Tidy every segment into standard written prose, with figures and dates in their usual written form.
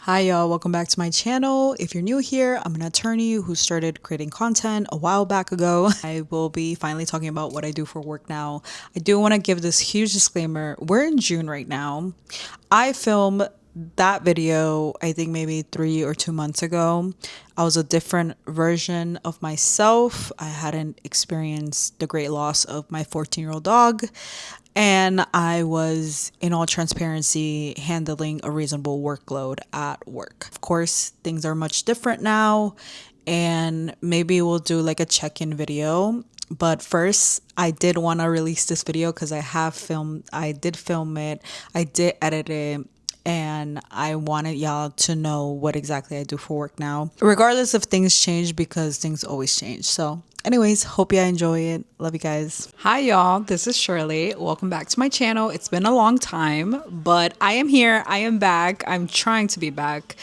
Hi y'all, welcome back to my channel. If you're new here, I'm an attorney who started creating content a while back ago. I will be finally talking about what I do for work now. I do want to give this huge disclaimer. We're in June right now. I filmed that video, I think maybe 3 or 2 months ago. I was a different version of myself. I hadn't experienced the great loss of my 14-year-old dog. And I was, in all transparency, handling a reasonable workload at work. Of course, things are much different now, and maybe we'll do like a check-in video. But first, I did want to release this video because I did film it, I did edit it, and I wanted y'all to know what exactly I do for work now, regardless if things change, because things always change. So anyways, hope y'all enjoy it. Love you guys. Hi y'all, this is Shirley. Welcome back to my channel. It's been a long time, but I am here. I am back. I'm trying to be back.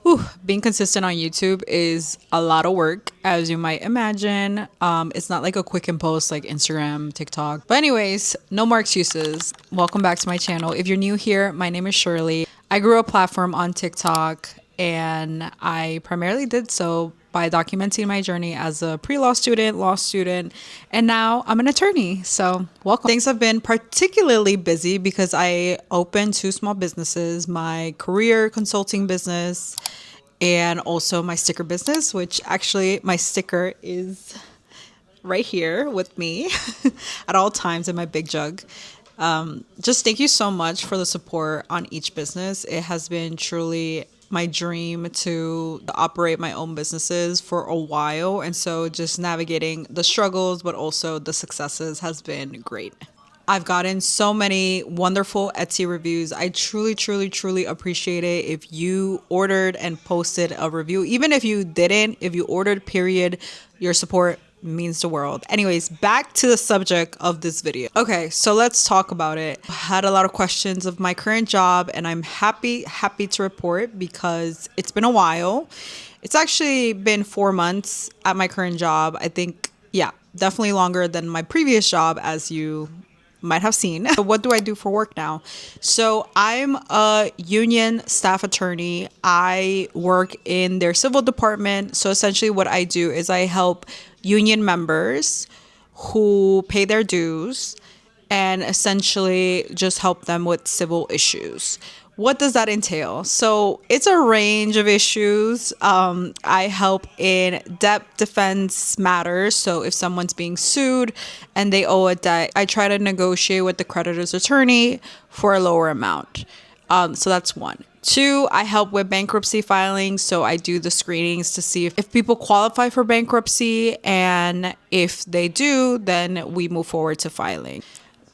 Whew, being consistent on YouTube is a lot of work, as you might imagine. It's not like a quick and post like Instagram, TikTok. But anyways, no more excuses. Welcome back to my channel. If you're new here, my name is Shirley. I grew a platform on TikTok, and I primarily did so by documenting my journey as a pre-law student, law student, and now I'm an attorney. So welcome. Things have been particularly busy because I opened 2 small businesses, my career consulting business and also my sticker business, which actually my sticker is right here with me at all times in my big jug. Just thank you so much for the support on each business. It has been truly my dream to operate my own businesses for a while. And so just navigating the struggles, but also the successes has been great. I've gotten so many wonderful Etsy reviews. I truly appreciate it. If you ordered and posted a review, even if you didn't, if you ordered, period, your support means the world. Anyways, back to the subject of this video. Okay, so let's talk about it. I had a lot of questions of my current job, and I'm happy to report, because it's been a while. It's actually been 4 months at my current job. I think, yeah, definitely longer than my previous job, as you might have seen. So what do I do for work now? So I'm a union staff attorney. I work in their civil department. So essentially what I do is I help union members who pay their dues and essentially just help them with civil issues. What does that entail? So it's a range of issues. I help in debt defense matters. So if someone's being sued and they owe a debt, I try to negotiate with the creditor's attorney for a lower amount. So that's one. Two, I help with bankruptcy filings. So I do the screenings to see if people qualify for bankruptcy. And if they do, then we move forward to filing.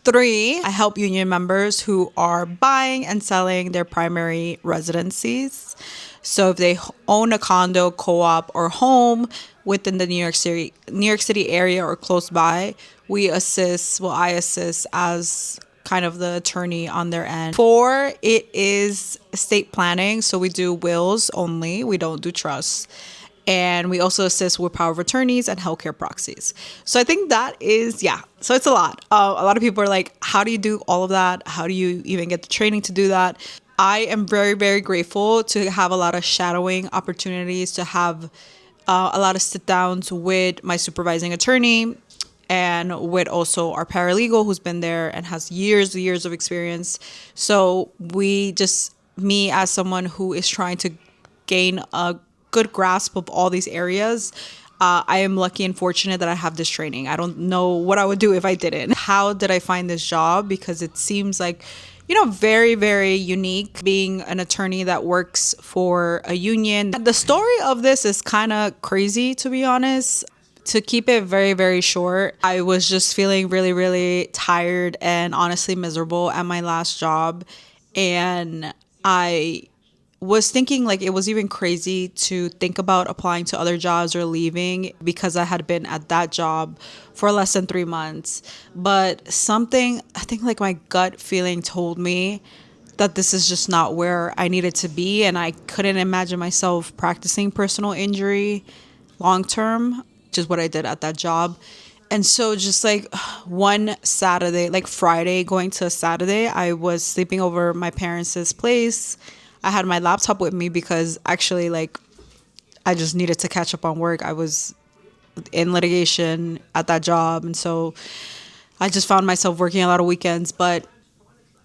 Three, I help union members who are buying and selling their primary residencies. So if they own a condo, co-op, or home within the New York City area or close by, I assist as kind of the attorney on their end. Four, it is estate planning. So we do wills only. We don't do trusts. And we also assist with power of attorneys and healthcare proxies. So I think that is, so it's a lot. A lot of people are like, how do you do all of that? How do you even get the training to do that? I am very grateful to have a lot of shadowing opportunities, to have a lot of sit downs with my supervising attorney and with also our paralegal, who's been there and has years of experience. So me as someone who is trying to gain a good grasp of all these areas, I am lucky and fortunate that I have this training. I don't know what I would do if I didn't. How did I find this job? Because it seems like, very unique, being an attorney that works for a union. The story of this is kind of crazy, to be honest. To keep it very short, I was just feeling really tired and honestly miserable at my last job. And I was thinking like it was even crazy to think about applying to other jobs or leaving, because I had been at that job for less than 3 months. But something, I think like my gut feeling told me that this is just not where I needed to be. And I couldn't imagine myself practicing personal injury long term, which is what I did at that job. And so just like one Saturday, like Friday going to Saturday, I was sleeping over my parents' place. I had my laptop with me because actually, like, I just needed to catch up on work. I was in litigation at that job. And so I just found myself working a lot of weekends. But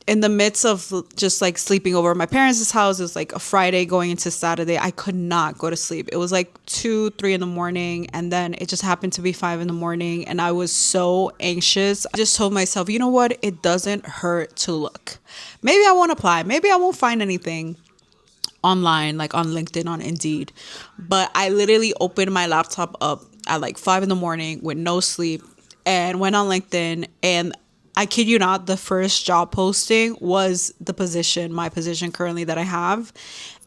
in the midst of just like sleeping over at my parents' house, it was like a Friday going into Saturday. I could not go to sleep. It was like 2, 3 in the morning. And then it just happened to be 5 in the morning. And I was so anxious. I just told myself, you know what? It doesn't hurt to look. Maybe I won't apply. Maybe I won't find anything online, like on LinkedIn, on Indeed. But I literally opened my laptop up at like 5 in the morning with no sleep and went on LinkedIn. And I kid you not, the first job posting was my position currently that I have.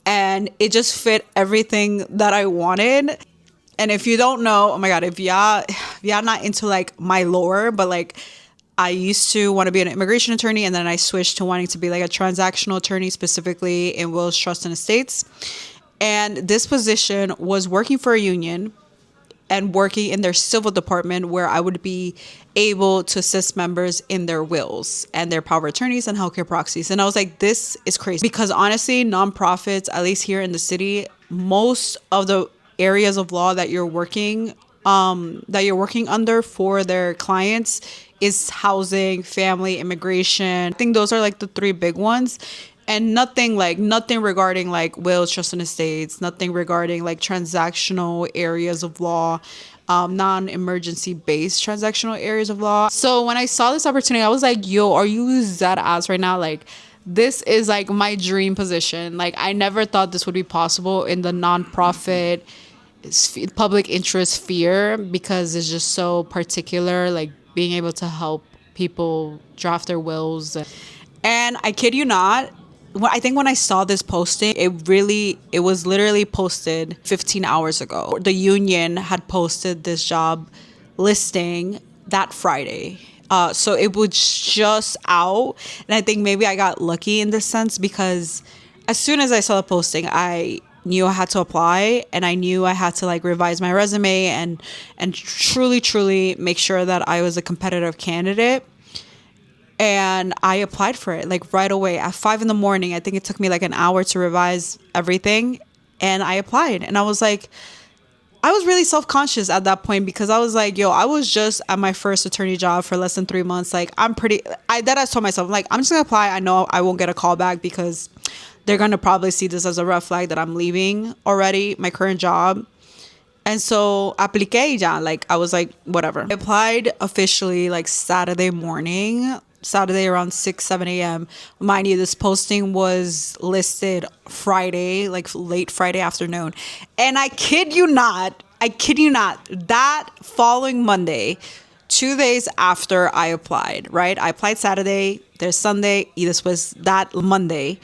And it just fit everything that I wanted. And if you don't know, oh my God, if y'all not into like my lore, but like I used to want to be an immigration attorney, and then I switched to wanting to be like a transactional attorney, specifically in wills, trust, and estates. And this position was working for a union and working in their civil department, where I would be able to assist members in their wills and their power of attorneys and healthcare proxies. And I was like, this is crazy, because honestly, nonprofits, at least here in the city, most of the areas of law that you're working under for their clients is housing, family, immigration. I think those are like the three big ones. And nothing regarding like wills, trust, and estates, nothing regarding like transactional areas of law, non-emergency based transactional areas of law. So when I saw this opportunity, I was like, yo, are you that ass right now? Like, this is like my dream position. Like, I never thought this would be possible in the nonprofit public interest sphere, because it's just so particular, like being able to help people draft their wills. And I kid you not, I think when I saw this posting, it was literally posted 15 hours ago. The union had posted this job listing that Friday. So it was just out. And I think maybe I got lucky in this sense, because as soon as I saw the posting, I knew I had to apply, and I knew I had to like revise my resume and truly make sure that I was a competitive candidate. And I applied for it like right away at 5 in the morning. I think it took me like an hour to revise everything. And I applied. And I was really self-conscious at that point, because I was like, yo, I was just at my first attorney job for less than 3 months. Like, I told myself, like, I'm just going to apply. I know I won't get a call back, because they're going to probably see this as a red flag that I'm leaving already my current job. And so appliqué ya. Like, I was like, whatever. I applied officially like Saturday around 6, 7 a.m. Mind you, this posting was listed Friday, like late Friday afternoon. And I kid you not, that following Monday, 2 days after I applied, right? I applied Saturday, there's Sunday, this was that Monday.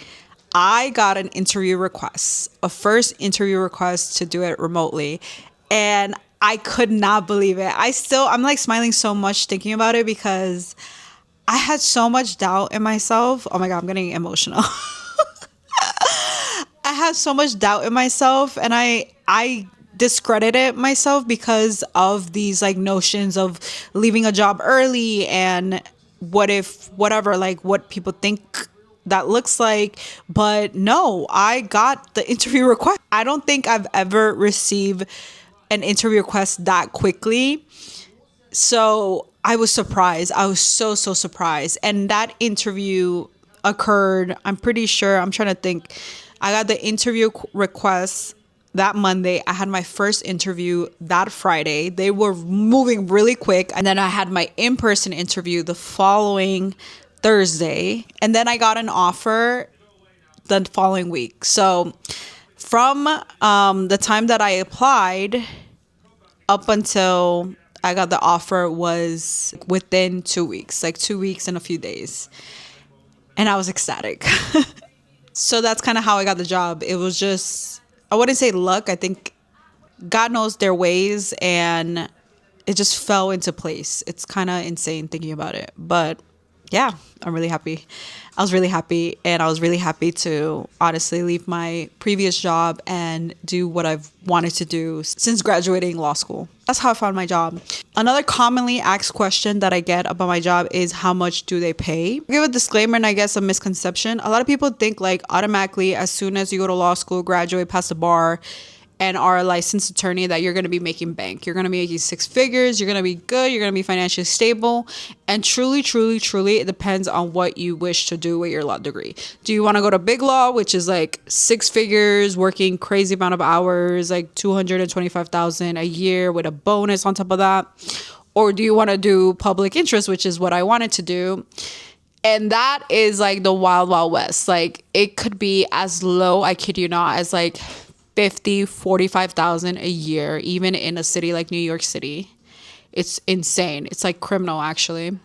I got an interview request, a first interview request to do it remotely. And I could not believe it. I'm like smiling so much thinking about it, because I had so much doubt in myself. Oh my God, I'm getting emotional. I had so much doubt in myself, and I discredited myself because of these like notions of leaving a job early, and what if, whatever, like what people think that looks like. But no, I got the interview request. I don't think I've ever received an interview request that quickly. So I was surprised. I was so surprised. And that interview occurred, I'm pretty sure, I'm trying to think. I got the interview request that Monday. I had my first interview that Friday. They were moving really quick. And then I had my in-person interview the following Thursday. And then I got an offer the following week. So from the time that I applied up until I got the offer was within 2 weeks, like 2 weeks and a few days. And I was ecstatic. So that's kind of how I got the job. It was just, I wouldn't say luck. I think God knows their ways, and it just fell into place. It's kind of insane thinking about it. But yeah, I'm really happy. I was really happy, and I was really happy to honestly leave my previous job and do what I've wanted to do since graduating law school. That's how I found my job. Another commonly asked question that I get about my job is how much do they pay? I'll give a disclaimer and I guess a misconception. A lot of people think like automatically as soon as you go to law school, graduate, pass the bar, and are a licensed attorney that you're going to be making bank. You're going to be making six figures. You're going to be good. You're going to be financially stable. And truly, truly, truly, it depends on what you wish to do with your law degree. Do you want to go to big law, which is like six figures, working crazy amount of hours, like 225,000 a year with a bonus on top of that? Or do you want to do public interest, which is what I wanted to do? And that is like the wild, wild west. Like it could be as low, I kid you not, as like 50, 45,000 a year, even in a city like New York City. It's insane. It's like criminal, actually.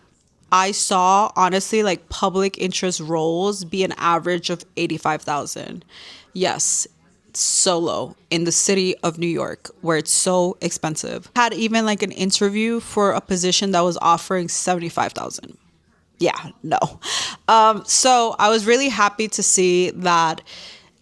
I saw, honestly, like public interest roles be an average of 85,000. Yes, so low in the city of New York where it's so expensive. Had even like an interview for a position that was offering 75,000. Yeah, no. So I was really happy to see that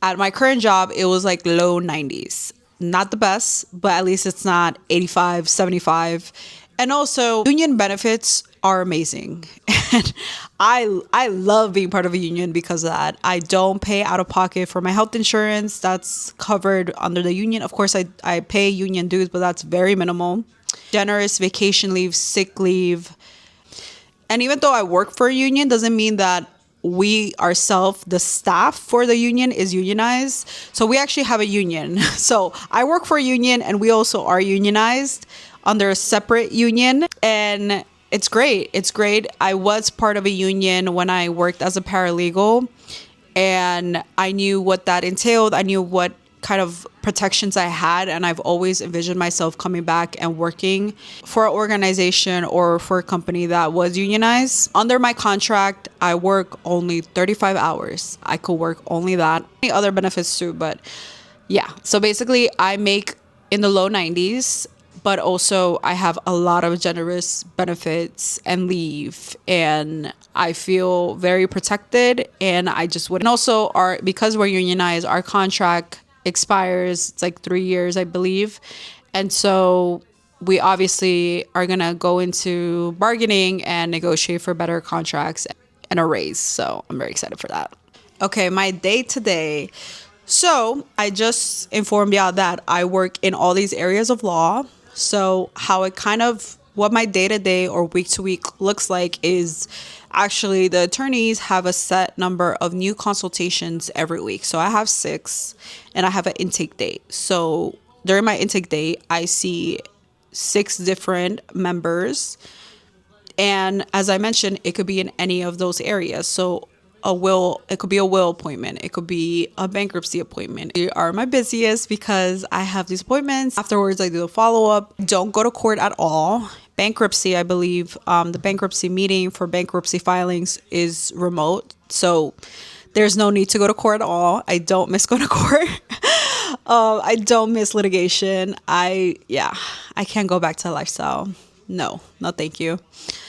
at my current job, it was like low 90s. Not the best, but at least it's not 85, 75. And also, union benefits are amazing. And I love being part of a union because of that. I don't pay out of pocket for my health insurance. That's covered under the union. Of course, I pay union dues, but that's very minimal. Generous vacation leave, sick leave. And even though I work for a union, doesn't mean that we ourselves, the staff for the union, is unionized. So we actually have a union. So I work for a union and we also are unionized under a separate union. And it's great. It's great. I was part of a union when I worked as a paralegal, and I knew what that entailed. I knew what kind of protections I had, and I've always envisioned myself coming back and working for an organization or for a company that was unionized. Under my contract, I work only 35 hours. I could work only that. Any other benefits too, but yeah. So basically, I make in the low 90s, but also I have a lot of generous benefits and leave, and I feel very protected, and I just would. And also, because we're unionized, our contract expires. It's like 3 years, I believe. And so we obviously are going to go into bargaining and negotiate for better contracts and a raise. So I'm very excited for that. Okay, my day to day. So I just informed y'all that I work in all these areas of law. So what my day to day or week to week looks like is actually the attorneys have a set number of new consultations every week. So I have 6 and I have an intake date. So during my intake date, I see 6 different members. And as I mentioned, it could be in any of those areas. So it could be a will appointment. It could be a bankruptcy appointment. They are my busiest because I have these appointments. Afterwards, I do a follow-up. Don't go to court at all. Bankruptcy, I believe, the bankruptcy meeting for bankruptcy filings is remote. So there's no need to go to court at all. I don't miss going to court. I don't miss litigation. I can't go back to that lifestyle. No, thank you.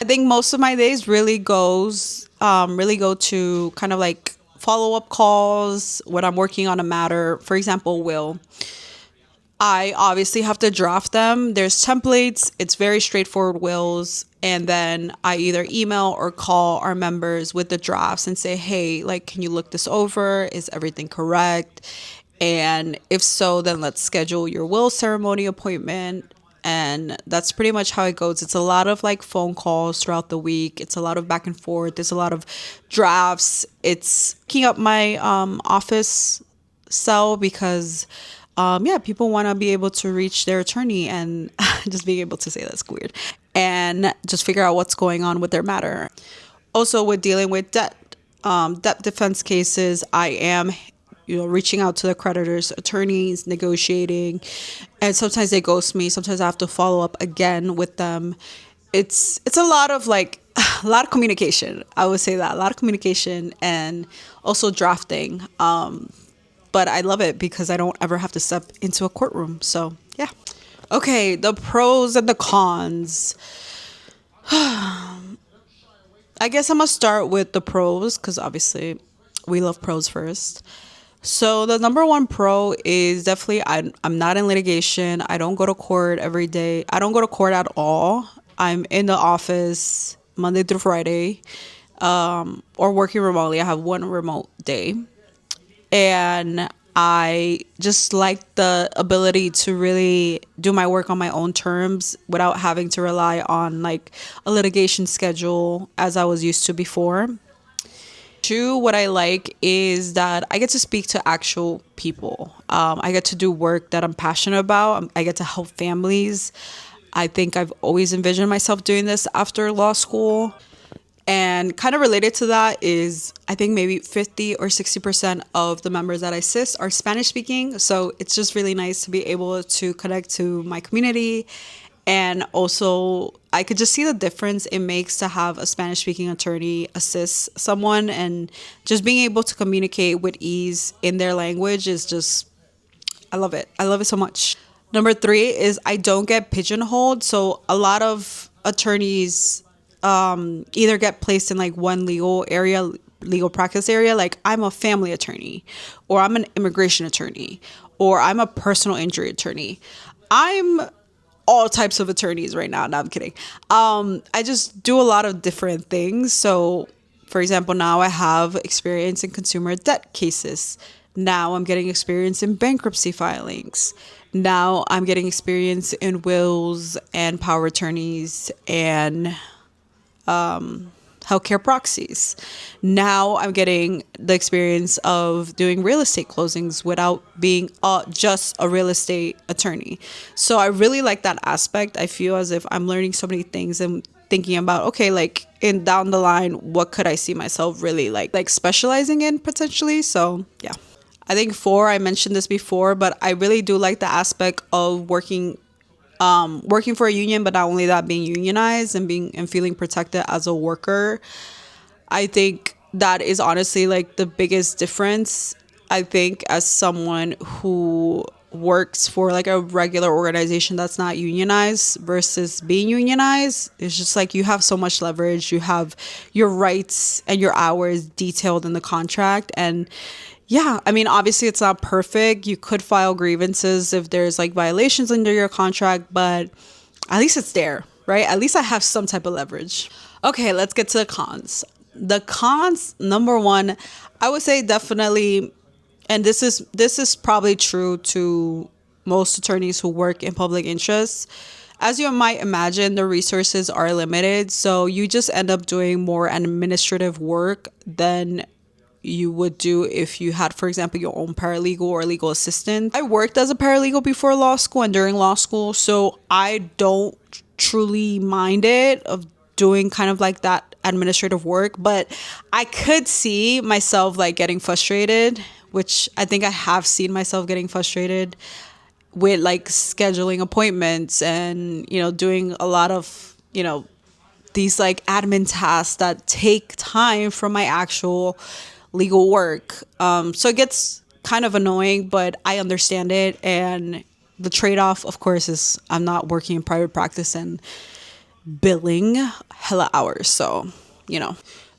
I think most of my days really go to kind of like follow-up calls when I'm working on a matter. For example, will. I obviously have to draft them. There's templates. It's very straightforward wills. And then I either email or call our members with the drafts and say, hey, like, can you look this over? Is everything correct? And if so, then let's schedule your will ceremony appointment. And that's pretty much how it goes. It's a lot of like phone calls throughout the week. It's a lot of back and forth. There's a lot of drafts. It's keying up my office cell because people want to be able to reach their attorney and just being able to say that's weird and just figure out what's going on with their matter. Also, with dealing with debt defense cases, I am reaching out to the creditors' attorneys, negotiating, and sometimes they ghost me. Sometimes I have to follow up again with them. It's a lot of a lot of communication. I would say that a lot of communication and also drafting. But I love it because I don't ever have to step into a courtroom. So yeah. Okay, the pros and the cons. I guess I'm gonna start with the pros because obviously we love pros first. So the number one pro is definitely I'm not in litigation. I don't go to court every day. I don't go to court at all. I'm in the office Monday through Friday, or working remotely. I have one remote day, and I just like the ability to really do my work on my own terms without having to rely on like a litigation schedule as I was used to before. Two, what I like is that I get to speak to actual people. I get to do work that I'm passionate about. I get to help families. I think I've always envisioned myself doing this after law school. And kind of related to that is I think maybe 50 or 60% of the members that I assist are Spanish speaking. So it's just really nice to be able to connect to my community. And also, I could just see the difference it makes to have a Spanish speaking attorney assist someone, and just being able to communicate with ease in their language is just, I love it. I love it so much. Number three is I don't get pigeonholed. So a lot of attorneys either get placed in like one legal practice area. Like I'm a family attorney, or I'm an immigration attorney, or I'm a personal injury attorney. I'm all types of attorneys right now. No, I'm kidding. I just do a lot of different things. So, for example, now I have experience in consumer debt cases. Now I'm getting experience in bankruptcy filings. Now I'm getting experience in wills and power attorneys and healthcare proxies. Now I'm getting the experience of doing real estate closings without being just a real estate attorney. So I really like that aspect. I feel as if I'm learning so many things and thinking about, okay, like in down the line, what could I see myself really like specializing in potentially? So yeah. I think four, I mentioned this before, but I really do like the aspect of working for a union, but not only that, being unionized and being and feeling protected as a worker. I think that is honestly like the biggest difference. I think as someone who works for like a regular organization that's not unionized versus being unionized, it's just like you have so much leverage. You have your rights and your hours detailed in the contract. And yeah, I mean, obviously it's not perfect. You could file grievances if there's like violations under your contract, but at least it's there, right? At least I have some type of leverage. Okay, let's get to the cons. The cons, number one, I would say definitely, and this is probably true to most attorneys who work in public interest. As you might imagine, the resources are limited, so you just end up doing more administrative work than you would do if you had, for example, your own paralegal or legal assistant. I worked as a paralegal before law school and during law school, so I don't truly mind it of doing kind of like that administrative work, but I could see myself like getting frustrated, which I think I have seen myself getting frustrated with like scheduling appointments and, doing a lot of, these like admin tasks that take time from my actual legal work. So it gets kind of annoying, but I understand it. And the trade-off, of course, is I'm not working in private practice and billing hella hours. So,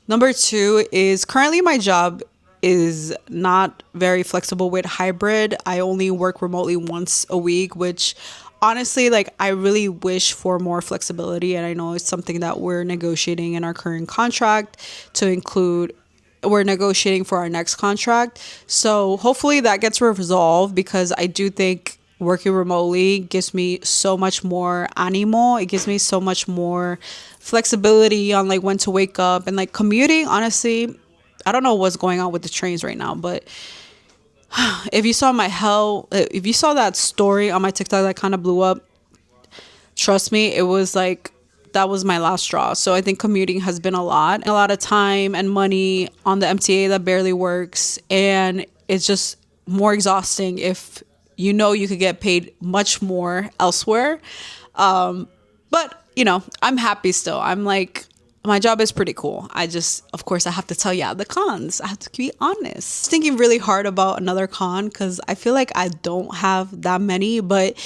Number two is currently my job is not very flexible with hybrid. I only work remotely once a week, which honestly, like I really wish for more flexibility. And I know it's something that we're negotiating in our current contract to include. We're negotiating for our next contract. So hopefully that gets resolved, because I do think working remotely gives me so much more animo. It gives me so much more flexibility on like when to wake up, and like commuting. Honestly, I don't know what's going on with the trains right now, but if you saw that story on my TikTok that kind of blew up, trust me, it was like that was my last straw. So I think commuting has been a lot of time and money on the MTA that barely works, and it's just more exhausting if you could get paid much more elsewhere. But I'm happy still. I'm like, my job is pretty cool. Of course, I have to tell you the cons. I have to be honest. Thinking really hard about another con because I feel like I don't have that many. But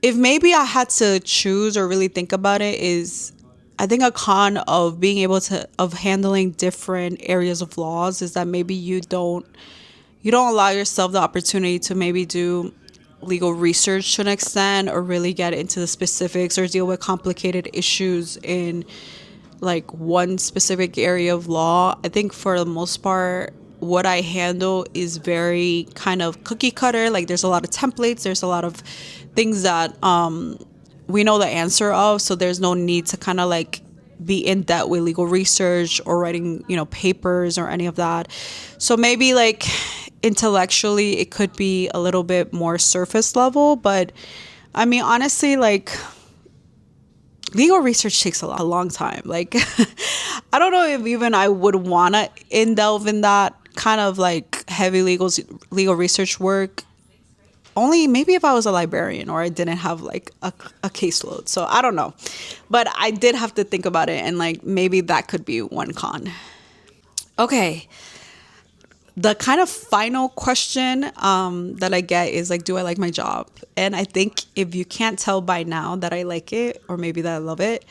if maybe I had to choose or really think about it, is I think a con of being able to of handling different areas of laws is that maybe you don't allow yourself the opportunity to maybe do legal research to an extent or really get into the specifics or deal with complicated issues in like one specific area of law. I think for the most part, what I handle is very kind of cookie cutter. Like there's a lot of templates, there's a lot of things that we know the answer of, so there's no need to kind of like be in depth with legal research or writing, papers or any of that. So maybe like intellectually it could be a little bit more surface level, but I mean honestly, like legal research takes a long time. Like I don't know if even I would want to delve in that kind of like heavy legal research work. Only maybe if I was a librarian or I didn't have like a caseload. So I don't know. But I did have to think about it, and like maybe that could be one con. Okay. The kind of final question that I get is like, do I like my job? And I think if you can't tell by now that I like it or maybe that I love it,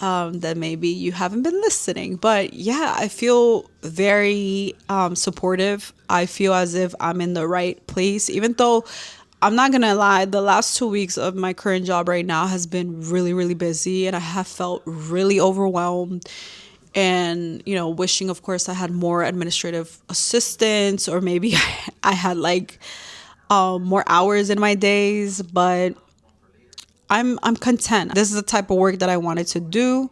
then maybe you haven't been listening. But yeah, I feel very supportive. I feel as if I'm in the right place, even though I'm not gonna lie, the last 2 weeks of my current job right now has been really, really busy, and I have felt really overwhelmed and wishing of course I had more administrative assistants, or maybe I had like more hours in my days. But I'm content. This is the type of work that I wanted to do,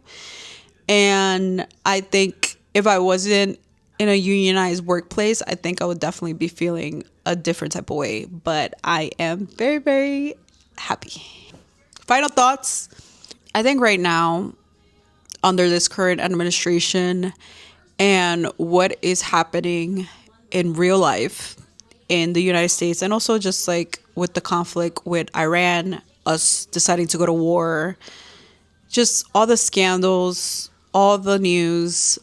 and I think if I wasn't in a unionized workplace, I think I would definitely be feeling a different type of way. But I am very, very happy. Final thoughts. I think right now, under this current administration and what is happening in real life in the United States, and also just like with the conflict with Iran, us deciding to go to war, just all the scandals, all the news,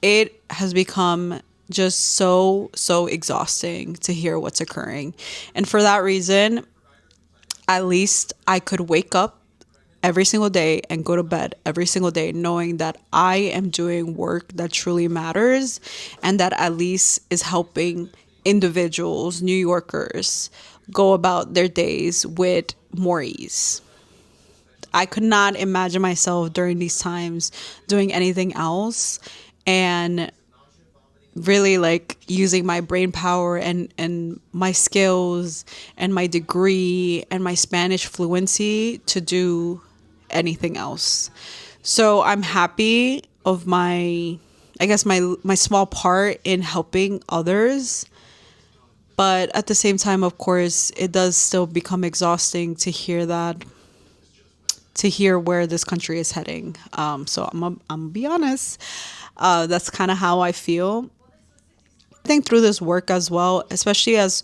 it has become just so exhausting to hear what's occurring. And for that reason, at least I could wake up every single day and go to bed every single day knowing that I am doing work that truly matters and that at least is helping individuals, New Yorkers, go about their days with more ease. I could not imagine myself during these times doing anything else, and really like using my brain power and my skills and my degree and my Spanish fluency to do anything else. So I'm happy of I guess my small part in helping others. But at the same time, of course, it does still become exhausting to hear where this country is heading. So I'm gonna be honest. That's kind of how I feel. I think through this work as well, especially as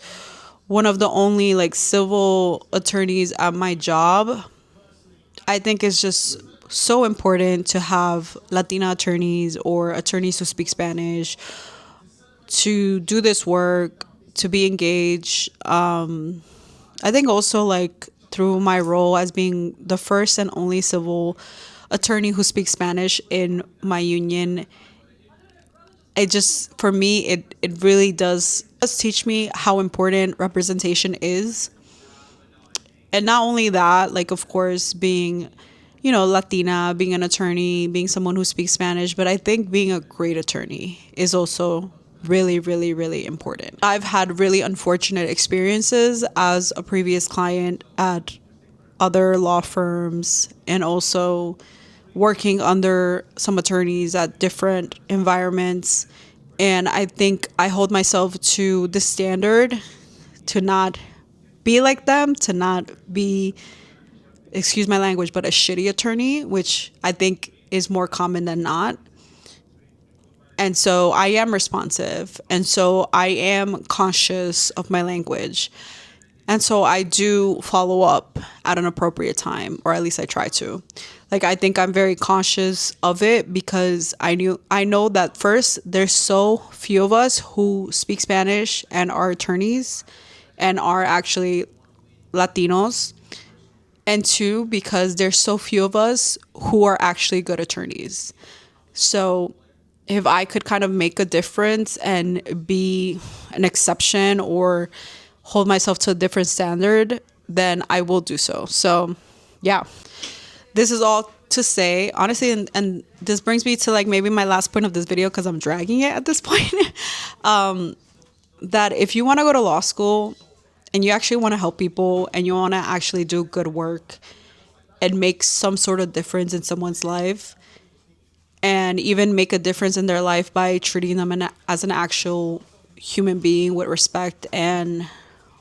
one of the only like civil attorneys at my job, I think it's just so important to have Latina attorneys or attorneys who speak Spanish to do this work, to be engaged. I think also like through my role as being the first and only civil attorney who speaks Spanish in my union, it just for me it really does teach me how important representation is. And not only that, like of course being Latina, being an attorney, being someone who speaks Spanish, but I think being a great attorney is also really, really, really important. I've had really unfortunate experiences as a previous client at other law firms, and also working under some attorneys at different environments. And I think I hold myself to the standard to not be like them, to not be, excuse my language, but a shitty attorney, which I think is more common than not. And so I am responsive. And so I am conscious of my language. And so I do follow up at an appropriate time, or at least I try to. Like I think I'm very conscious of it because I know that first there's so few of us who speak Spanish and are attorneys and are actually Latinos. And two, because there's so few of us who are actually good attorneys. So if I could kind of make a difference and be an exception or hold myself to a different standard, then I will do so. So yeah, this is all to say, honestly, and this brings me to like maybe my last point of this video, because I'm dragging it at this point. That if you want to go to law school and you actually want to help people and you want to actually do good work and make some sort of difference in someone's life, and even make a difference in their life by treating them as an actual human being with respect and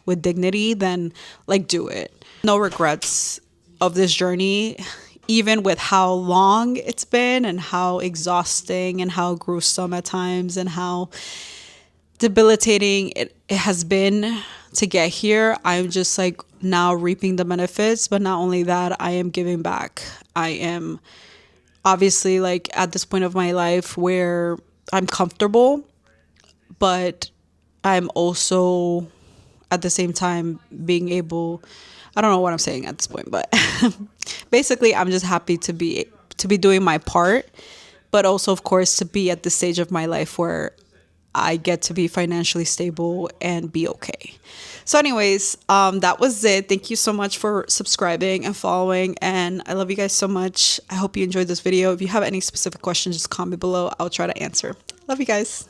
with dignity, then like do it. No regrets of this journey, even with how long it's been and how exhausting and how gruesome at times and how debilitating it has been to get here. I'm just like now reaping the benefits, but not only that, I am giving back. I am obviously like at this point of my life where I'm comfortable, but I'm also at the same time being able, I don't know what I'm saying at this point, but basically I'm just happy to be doing my part, but also of course to be at the stage of my life where I get to be financially stable and be okay. So anyways, that was it. Thank you so much for subscribing and following, and I love you guys so much. I hope you enjoyed this video. If you have any specific questions, just comment below. I'll try to answer. Love you guys.